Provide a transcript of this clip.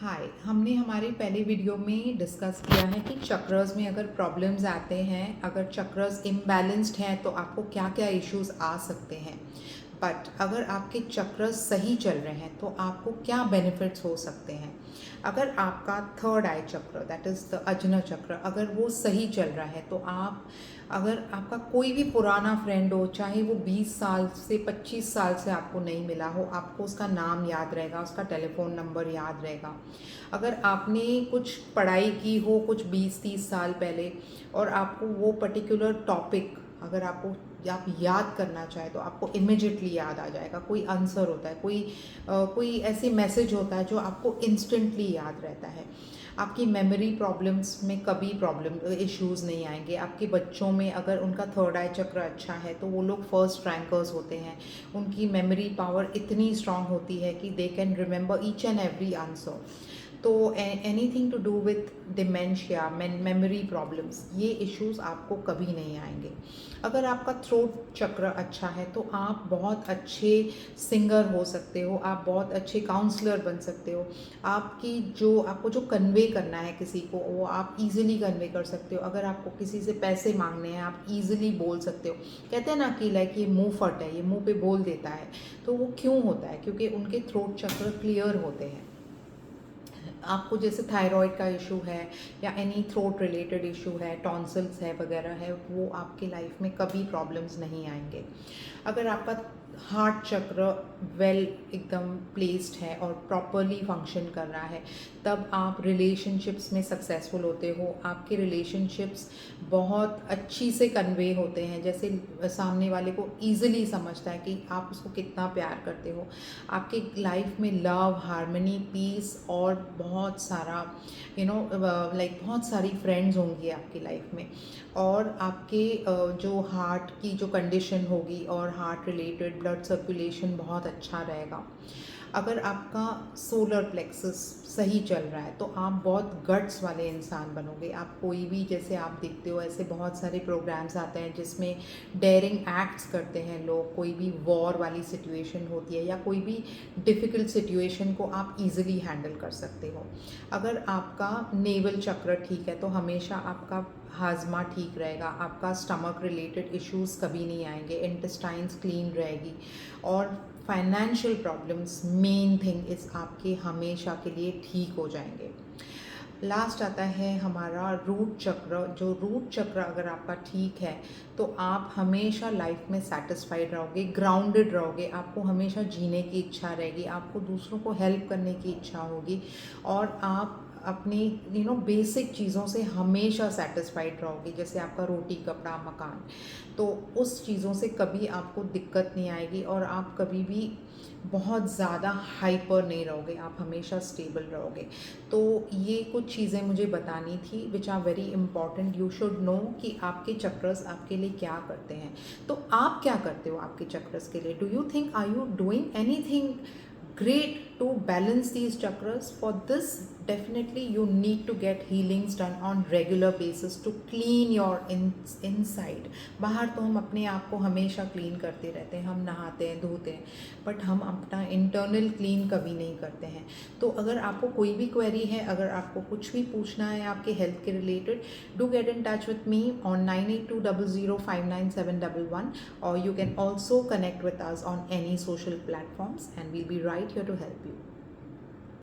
हाय, हमने हमारे पहले वीडियो में डिस्कस किया है कि चक्रस में अगर प्रॉब्लम्स आते हैं, अगर चक्रस इम्बैलेंस्ड हैं तो आपको क्या क्या इश्यूज आ सकते हैं। बट अगर आपके चक्रस सही चल रहे हैं तो आपको क्या बेनिफिट्स हो सकते हैं। अगर आपका थर्ड आई चक्र, दैट इज़ द अजना चक्र, अगर वो सही चल रहा है तो आप, अगर आपका कोई भी पुराना फ्रेंड हो, चाहे वो 20 साल से 25 साल से आपको नहीं मिला हो, आपको उसका नाम याद रहेगा, उसका टेलीफोन नंबर याद रहेगा। अगर आपने कुछ पढ़ाई की हो कुछ 20-30 साल पहले और आपको वो पर्टिकुलर टॉपिक अगर आपको आप याद करना चाहे तो आपको इमिजिएटली याद आ जाएगा। कोई आंसर होता है, कोई ऐसी मैसेज होता है जो आपको इंस्टेंटली याद रहता है। आपकी मेमोरी प्रॉब्लम्स में कभी प्रॉब्लम इश्यूज़ नहीं आएंगे। आपके बच्चों में अगर उनका थर्ड आई चक्र अच्छा है तो वो लोग फर्स्ट रैंकर्स होते हैं। उनकी मेमोरी पावर इतनी स्ट्रांग होती है कि they can remember each and every answer. तो anything to do with dementia, memory problems, ये इश्यूज आपको कभी नहीं आएंगे। अगर आपका थ्रोट चक्र अच्छा है तो आप बहुत अच्छे सिंगर हो सकते हो, आप बहुत अच्छे काउंसलर बन सकते हो। आपको जो कन्वे करना है किसी को वो आप इजीली कन्वे कर सकते हो। अगर आपको किसी से पैसे मांगने हैं आप इजीली बोल सकते हो। कहते हैं ना कि लाइक ये मुंह फट है, ये मुंह पे बोल देता है। तो वो क्यों होता है? क्योंकि उनके थ्रोट चक्र क्लियर होते हैं। आपको जैसे थायराइड का इशू है या एनी थ्रोट रिलेटेड इशू है, टॉन्सिल्स है वगैरह है, वो आपकी लाइफ में कभी प्रॉब्लम्स नहीं आएंगे। अगर आपका हार्ट चक्र वेल एकदम प्लेस्ड है और प्रॉपरली फंक्शन कर रहा है तब आप रिलेशनशिप्स में सक्सेसफुल होते हो। आपके रिलेशनशिप्स बहुत अच्छी से कन्वे होते हैं, जैसे सामने वाले को ईजिली समझता है कि आप उसको कितना प्यार करते हो। आपके लाइफ में लव, हार्मनी, पीस और बहुत सारा लाइक बहुत सारी फ्रेंड्स होंगी आपकी लाइफ में। और आपके जो हार्ट की जो कंडीशन होगी और हार्ट रिलेटेड ब्लड सर्कुलेशन बहुत अच्छा रहेगा। अगर आपका सोलर प्लेक्सस सही चल रहा है तो आप बहुत गट्स वाले इंसान बनोगे। आप कोई भी, जैसे आप देखते हो ऐसे बहुत सारे प्रोग्राम्स आते हैं जिसमें डेयरिंग एक्ट्स करते हैं लोग। कोई भी वॉर वाली सिचुएशन होती है या कोई भी डिफ़िकल्ट सिचुएशन को आप इजीली हैंडल कर सकते हो। अगर आपका नेवल चक्र ठीक है तो हमेशा आपका हाजमा ठीक रहेगा, आपका स्टमक रिलेटेड इश्यूज़ कभी नहीं आएंगे, इंटेस्टाइन्स क्लीन रहेगी। और फाइनेंशियल प्रॉब्लम्स, मेन थिंग इस आपके हमेशा के लिए ठीक हो जाएंगे। लास्ट आता है हमारा रूट चक्र। जो रूट चक्र अगर आपका ठीक है तो आप हमेशा लाइफ में सेटिस्फाइड रहोगे, ग्राउंडेड रहोगे, आपको हमेशा जीने की इच्छा रहेगी, आपको दूसरों को हेल्प करने की इच्छा होगी और आप अपनी बेसिक चीज़ों से हमेशा सेटिस्फाइड रहोगे। जैसे आपका रोटी, कपड़ा, मकान, तो उस चीज़ों से कभी आपको दिक्कत नहीं आएगी और आप कभी भी बहुत ज़्यादा हाइपर नहीं रहोगे, आप हमेशा स्टेबल रहोगे। तो ये कुछ चीज़ें मुझे बतानी थी which are very important. You should know कि आपके चक्रस आपके लिए क्या करते हैं। तो आप क्या करते हो आपके चक्रस के लिए? Do you think, are you doing anything great to balance these chakras? For this, definitely you need to get healings done on regular basis to clean your inside. बाहर तो हम अपने आप को हमेशा क्लीन करते रहते हैं, हम नहाते हैं, धोते हैं, बट हम अपना इंटरनल क्लीन कभी नहीं करते हैं। तो अगर आपको कोई भी क्वेरी है, अगर आपको कुछ भी पूछना है आपके हेल्थ के related, do get in touch with me on 9820059711, or you can also connect with us on any social platforms and we'll be right here to help.